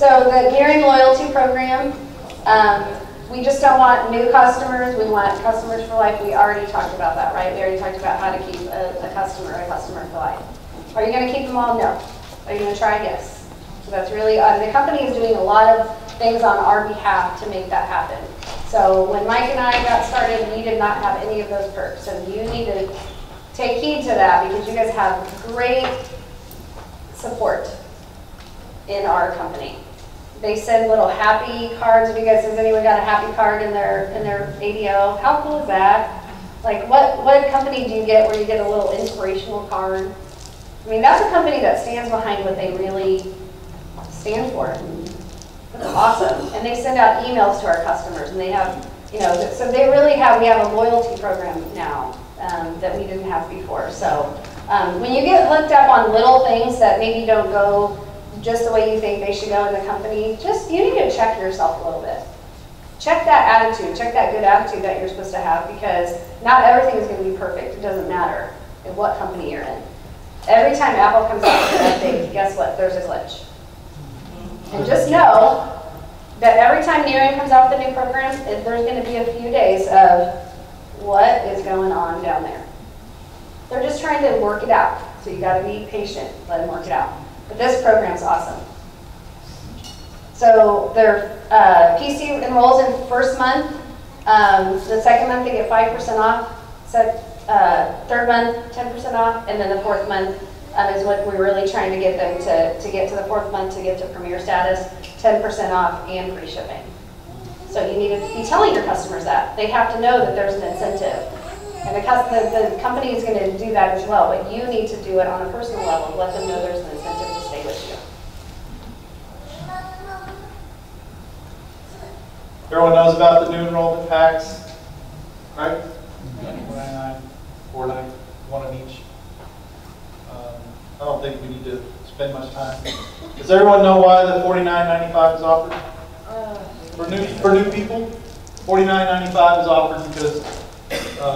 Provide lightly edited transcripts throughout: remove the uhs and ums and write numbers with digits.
So the Nerium loyalty program, we just don't want new customers. We want customers for life. We already talked about that, right? We already talked about how to keep a customer for life. Are you going to keep them all? No. Are you going to try? Yes. So that's really, the company is doing a lot of things on our behalf to make that happen. So when Mike and I got started, we did not have any of those perks. So you need to take heed to that because you guys have great support in our company. They send little happy cards. Have you guys, has anyone got a happy card in their ADO? How cool is that? Like what company do you get where you get a little inspirational card? I mean, that's a company that stands behind what they really stand for. That's awesome. And they send out emails to our customers, and they have, you know, so they really have, we have a loyalty program now that we didn't have before. So when you get hooked up on little things that maybe don't go just the way you think they should go in the company, you need to check yourself a little bit. Check that attitude, check that good attitude that you're supposed to have, because not everything is going to be perfect. It doesn't matter in what company you're in. Every time Apple comes out with an update, guess what? There's a glitch. And just know that every time Nerium comes out with a new program, there's going to be a few days of what is going on down there. They're just trying to work it out. So you got to be patient, let them work it out. But this program's awesome. So their PC enrolls in first month. The second month they get 5% off. Third month 10% off, and then the fourth month is what we're really trying to get them to get to the fourth month to get to premier status, 10% off and free shipping. So you need to be telling your customers that. They have to know that there's an incentive. And the company is going to do that as well, but you need to do it on a personal level. Let them know there's an incentive to stay with you. Everyone knows about the new enrollment packs, right? $4.99, $4.99, one of each. I don't think we need to spend much time. Does everyone know why the $49.95 is offered? For new people, $49.95 is offered because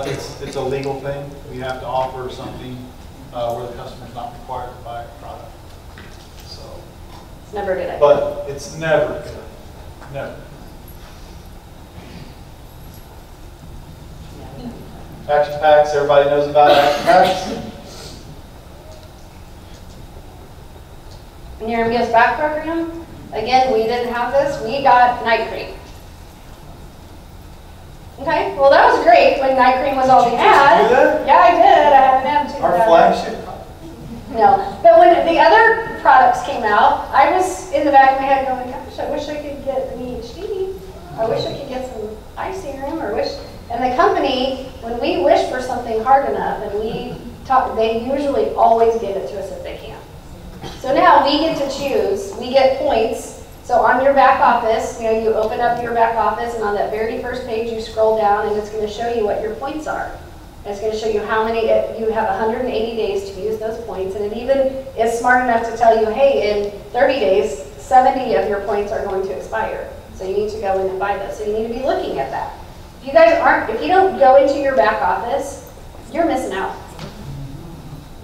it's a legal thing. We have to offer something where the customer's not required to buy a product. So it's never a good idea. But it's never good. Never. Action packs, everybody knows about action packs. Nerium Gives Back program. Again, we didn't have this. We got night cream. Okay, well that was great when night cream was all we had. Yeah, I did. I had an attitude. Our flagship. No, but when the other products came out, I was in the back of my head going, gosh, I wish I could get an EHD. I wish I could get some eye serum, or wish. And the company, when we wish for something hard enough, and we talk, they usually always give it to us if they can. So now we get to choose. We get points. So on your back office, you know, you open up your back office, and on that very first page, you scroll down, and it's going to show you what your points are. And it's going to show you how many, you have 180 days to use those points, and it even is smart enough to tell you, hey, in 30 days, 70 of your points are going to expire. So you need to go in and buy those. So you need to be looking at that. If you guys aren't, if you don't go into your back office, you're missing out.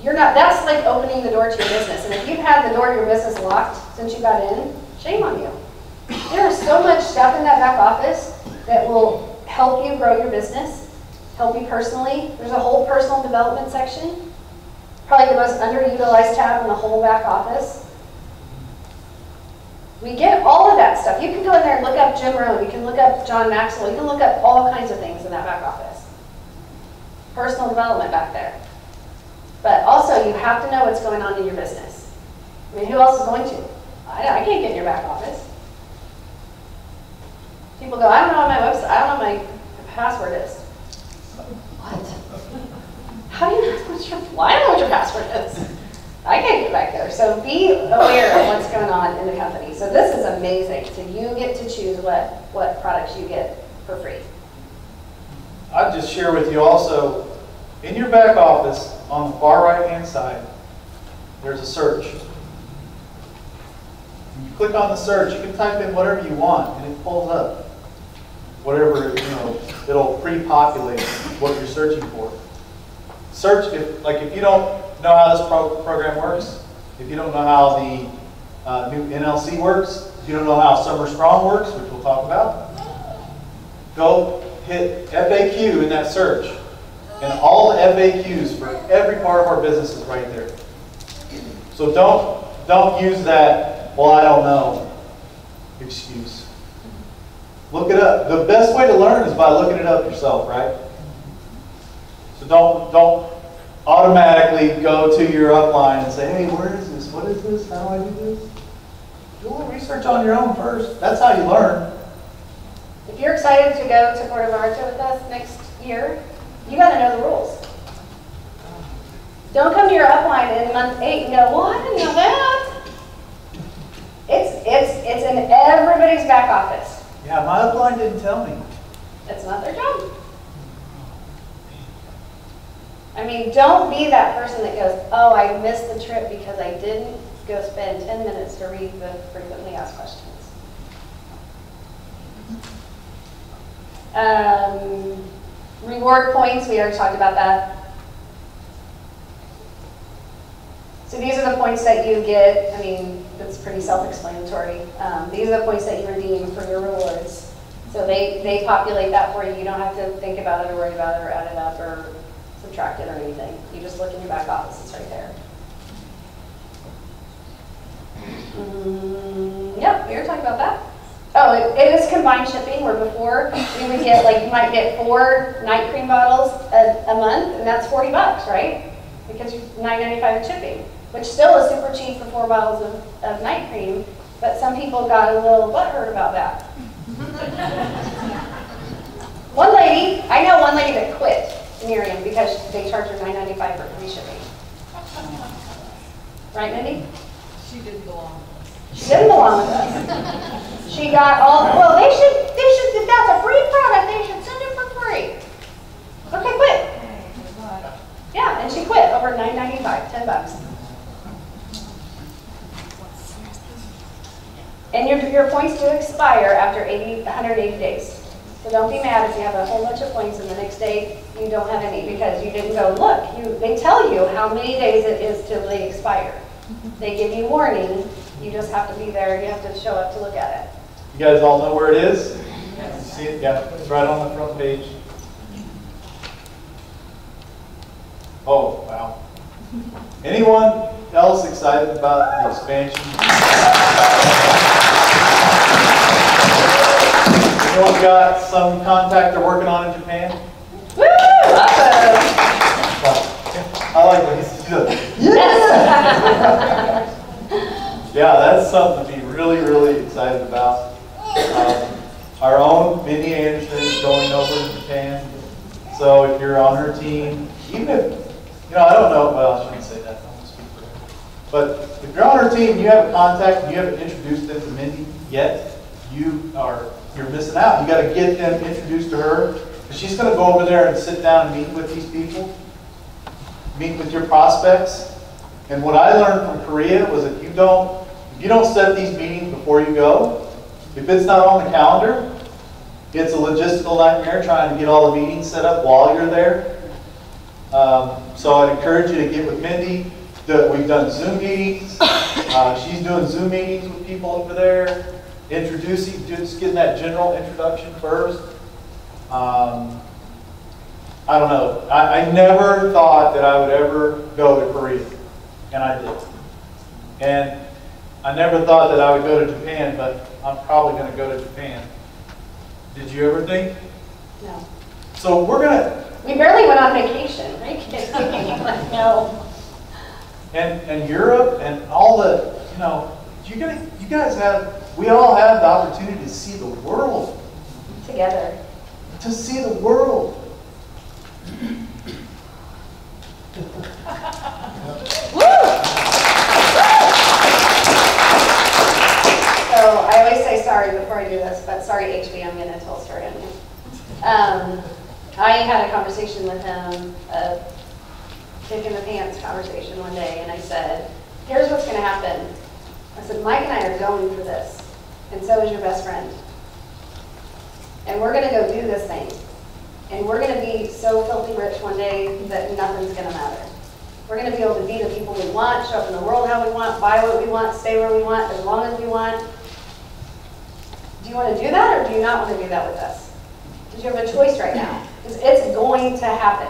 You're not, that's like opening the door to your business. And if you've had the door to your business locked since you got in, shame on you. There is so much stuff in that back office that will help you grow your business, help you personally. There's a whole personal development section, probably the most underutilized tab in the whole back office. We get all of that stuff. You can go in there and look up Jim Rohn, you can look up John Maxwell, you can look up all kinds of things in that back office. Personal development back there. But also, you have to know what's going on in your business. I mean, who else is going to? I can't get in your back office. People go, I don't know what my website, I don't know what my password is. What? How do you know what your, well, I don't know what your password is. I can't get back there. So be aware of what's going on in the company. So this is amazing. So you get to choose what products you get for free. I'll just share with you also, in your back office, on the far right-hand side, there's a search. When you click on the search, you can type in whatever you want, and it pulls up whatever, you know, it'll pre-populate what you're searching for. Search, if you don't know how this program works, if you don't know how new NLC works. If you don't know how Summer Strong works, which we'll talk about, go hit FAQ in that search. And all the FAQs for every part of our business is right there. So don't use that, well, I don't know, excuse. Look it up. The best way to learn is by looking it up yourself, right? So don't automatically go to your upline and say, hey, where is this? What is this? How do I do this? Do a little research on your own first. That's how you learn. If you're excited to go to Puerto Vallarta with us next year, you got to know the rules. Don't come to your upline in month 8 and go, well, I didn't know that. It's in everybody's back office. Yeah, my upline didn't tell me. It's not their job. I mean, don't be that person that goes, oh, I missed the trip because I didn't go spend 10 minutes to read the frequently asked questions. Reward points, we already talked about that. So these are the points that you get. I mean, it's pretty self-explanatory. These are the points that you redeem for your rewards. So they populate that for you. You don't have to think about it or worry about it or add it up or subtract it or anything. You just look in your back office. It's right there. Yep, we were talking about that. Oh, it is combined shipping, where before you would get, like, you might get 4 night cream bottles a month, and that's $40, right? Because you're $9.95 in shipping, which still is super cheap for 4 bottles of night cream, but some people got a little butthurt about that. I know one lady that quit Nerium because they charged her $9.95 for free shipping. Right, Mindy? She didn't belong. She didn't belong with us. She got all, well, they should, if that's a free product, they should send it for free. Okay, quit. Yeah, and she quit over $9.95, $10. And your points do expire after 180 days. So don't be mad if you have a whole bunch of points and the next day you don't have any because you didn't go look. They tell you how many days it is till they expire. They give you warning. You just have to be there. You have to show up to look at it. You guys all know where it is? Yes. You see it? Yeah, it's right on the front page. Oh, wow. Anyone else excited about the expansion? Anyone got some contact they're working on in Japan? Woo! Awesome! I like what he's doing. Yes! Yeah, that's something to be really, really excited about. Our own Mindy Anderson is going over to Japan. So if you're on her team, even if, I don't know, well, I shouldn't say that. I won't speak for her. But if you're on her team and you have a contact and you haven't introduced them to Mindy yet, you're missing out. You got to get them introduced to her. She's going to go over there and sit down and meet with these people, meet with your prospects. And what I learned from Korea was if you don't set these meetings before you go, if it's not on the calendar, it's a logistical nightmare trying to get all the meetings set up while you're there. So I'd encourage you to get with Mindy. We've done Zoom meetings. She's doing Zoom meetings with people over there. Introducing, just getting that general introduction first. I don't know. I never thought that I would ever go to Korea, and I did. And I never thought that I would go to Japan, but I'm probably going to go to Japan. Did you ever think? No. So we're going to... We barely went on vacation. Are you kidding? No. And Europe and all the, you guys have, we all have the opportunity to see the world. Together. To see the world. So I always say sorry before I do this, but sorry HB, I'm going to tell a story on you. I had a conversation with him, a kick in the pants conversation one day, and I said, here's what's going to happen. I said, Mike and I are going for this, and so is your best friend. And we're going to go do this thing. And we're going to be so filthy rich one day that nothing's going to matter. We're going to be able to be the people we want, show up in the world how we want, buy what we want, stay where we want, as long as we want. Do you want to do that, or do you not want to do that with us? Because you have a choice right now. Because it's going to happen.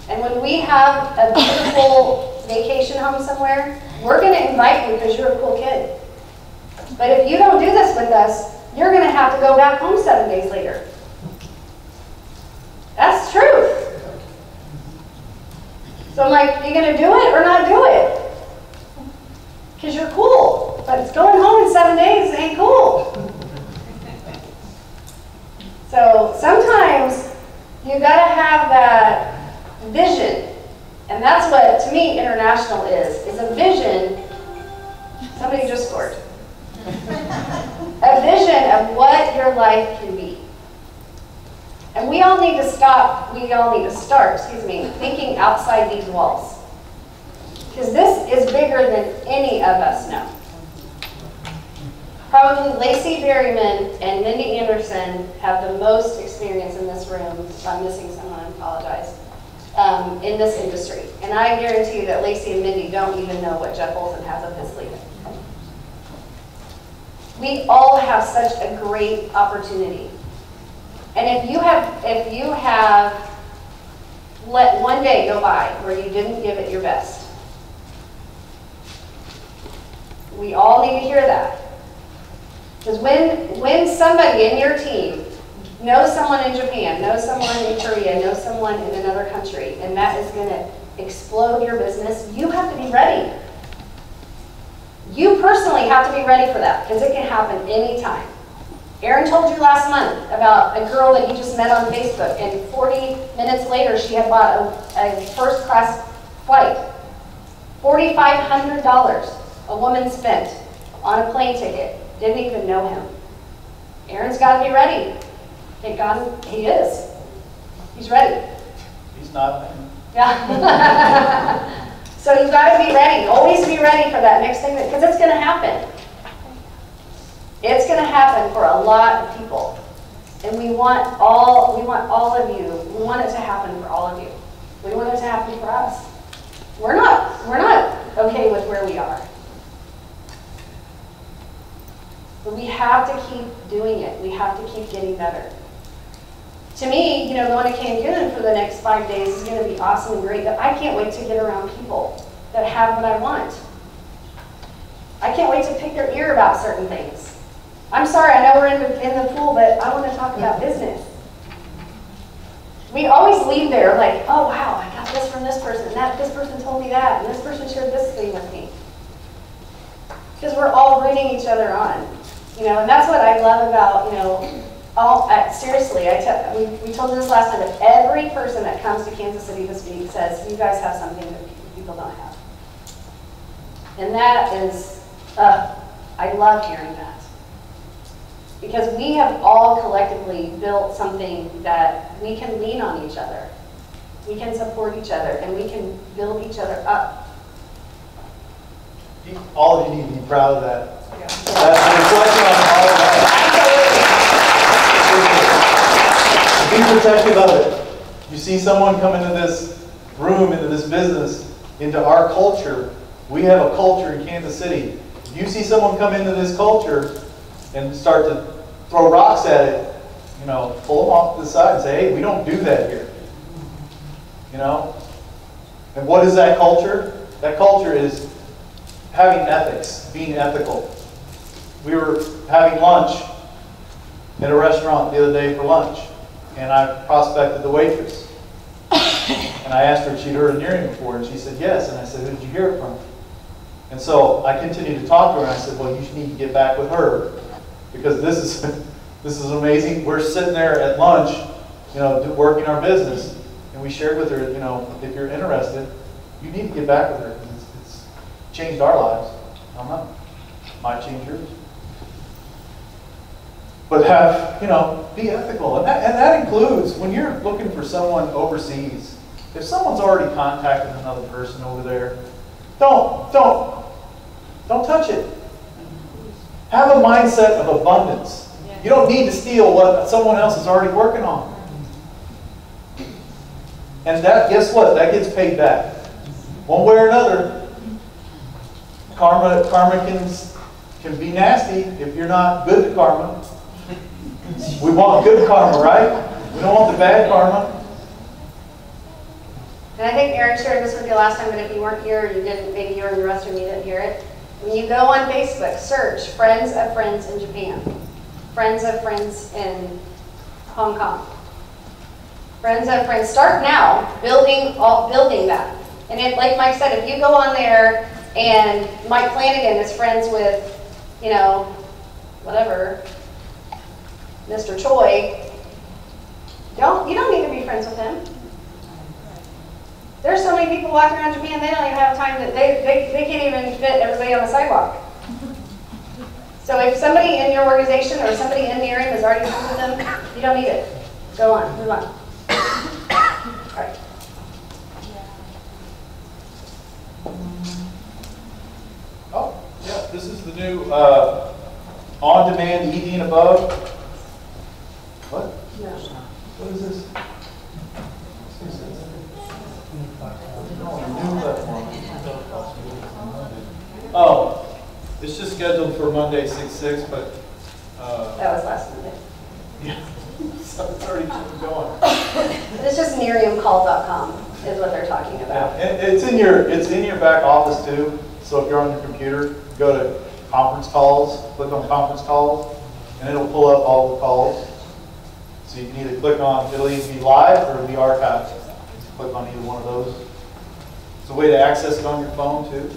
And when we have a beautiful vacation home somewhere, we're going to invite you because you're a cool kid. But if you don't do this with us, you're going to have to go back home 7 days later. That's the truth. So I'm like, are you going to do it or not do it? Because you're cool. But it's going home in 7 days ain't cool. So sometimes you got to have that vision. And that's what, to me, international is a vision. Somebody just scored. A vision of what your life can be. And we all need to start, thinking outside these walls. Because this is bigger than any of us know. Probably Lacey Berryman and Mindy Anderson have the most experience in this room. If I'm missing someone, I apologize. In this industry. And I guarantee you that Lacey and Mindy don't even know what Jeff Olson has up his sleeve. We all have such a great opportunity. And if you have let one day go by where you didn't give it your best, we all need to hear that. Because when somebody in your team knows someone in Japan, knows someone in Korea, knows someone in another country, and that is going to explode your business, you have to be ready. You personally have to be ready for that, because it can happen anytime. Aaron told you last month about a girl that he just met on Facebook, and 40 minutes later she had bought a first-class flight. $4,500 a woman spent on a plane ticket. Didn't even know him. Aaron's got to be ready. Thank God he is. He's ready. He's not. Yeah. So you've got to be ready. Always be ready for that next thing, because it's going to happen. It's going to happen for a lot of people. And we want all of you. We want it to happen for all of you. We want it to happen for us. We're not okay with where we are. But we have to keep doing it. We have to keep getting better. To me, going to Cancun for the next 5 days is going to be awesome and great, but I can't wait to get around people that have what I want. I can't wait to pick their ear about certain things. I'm sorry, I know we're in the pool, but I want to talk about business. We always leave there like, oh wow, I got this from this person, and this person told me that, and this person shared this thing with me. Because we're all rooting each other on. And that's what I love about, seriously, we told you this last time, but every person that comes to Kansas City this week says, you guys have something that people don't have. And that is, I love hearing that. Because we have all collectively built something that we can lean on each other. We can support each other, and we can build each other up. All of you need to be proud of that. Yeah. That's a reflection on all of that. Be protective of it. You see someone come into this room, into this business, into our culture. We have a culture in Kansas City. If you see someone come into this culture and start to throw rocks at it, pull them off to the side and say, hey, we don't do that here. And what is that culture? That culture is having ethics, being ethical. We were having lunch at a restaurant the other day for lunch, and I prospected the waitress. And I asked her if she'd heard of Nerium before, and she said yes. And I said, who did you hear it from? And so I continued to talk to her, and I said, well, you need to get back with her, because this is amazing. We're sitting there at lunch, working our business, and we shared with her, if you're interested, you need to get back with her. It's changed our lives. I don't know. Might change yours. But be ethical. And that includes when you're looking for someone overseas. If someone's already contacted another person over there, don't touch it. Have a mindset of abundance. You don't need to steal what someone else is already working on. And guess what? That gets paid back. one way or another, karma can be nasty if you're not good to karma. We want good karma, right? We don't want the bad karma. And I think Aaron shared this with you last time, but if you weren't here, you didn't, maybe you were in the restroom, you didn't hear it. When you go on Facebook, search Friends of Friends in Japan, Friends of Friends in Hong Kong, Friends of Friends. Start now, building that. And if, like Mike said, if you go on there and Mike Flanagan is friends with, you know, whatever, Mr. Choi, you don't need to be friends with him. There's so many people walking around Japan, they don't even have time that they can't even fit everybody on the sidewalk. So if somebody in your organization or somebody in Nerium is already friends with them, you don't need it. Go on, move on. All right. Oh, yeah, this is the new on-demand ED and above. What? No. What is this? Oh, it's just scheduled for Monday, 6/6, but That was last Monday. yeah, so it's already going. It's just neriumcall.com is what they're talking about. Yeah, and it's in your back office too. So if you're on your computer, go to conference calls, click on conference calls, and it'll pull up all the calls. So you can either click on, it'll either be live or it'll be archived. Click on either one of those. It's a way to access it on your phone too.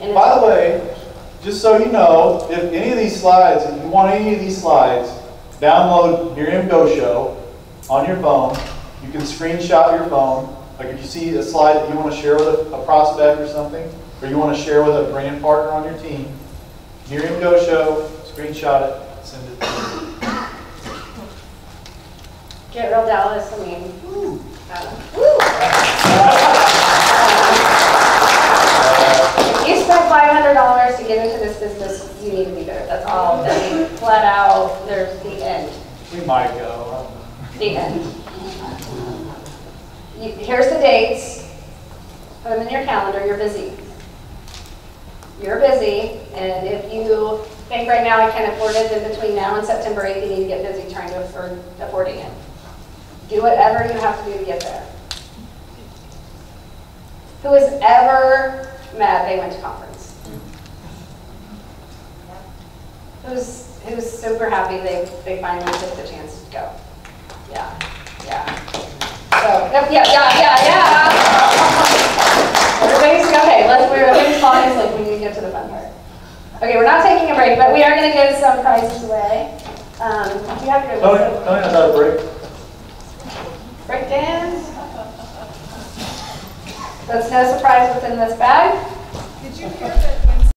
And by the way, just so you know, if any of these slides, if you want any of these slides, download Nerium Go Show on your phone. You can screenshot your phone. Like if you see a slide that you want to share with a prospect or something, or you want to share with a brand partner on your team, Nerium Go Show, screenshot it, send it to them. Get real Dallas, I mean, woo. If you spent $500 to get into this business, you need to be there. That's all. I mean, flat out, there's the end. We might go. The end. Here's the dates. Put them in your calendar. You're busy. You're busy, and if you think right now I can't afford it, then between now and September 8th, you need to get busy trying to affording it. Do whatever you have to do to get there. Who is ever mad they went to conference? Who's super happy they finally took the chance to go? Yeah. So, yeah. Everybody's okay. Everybody's falling asleep. We need to get to the fun part. Okay, we're not taking a break, but we are going to give some prizes away. Do you have your list? Tony knows how to break. Break dance. That's no surprise what's in this bag. Did you hear that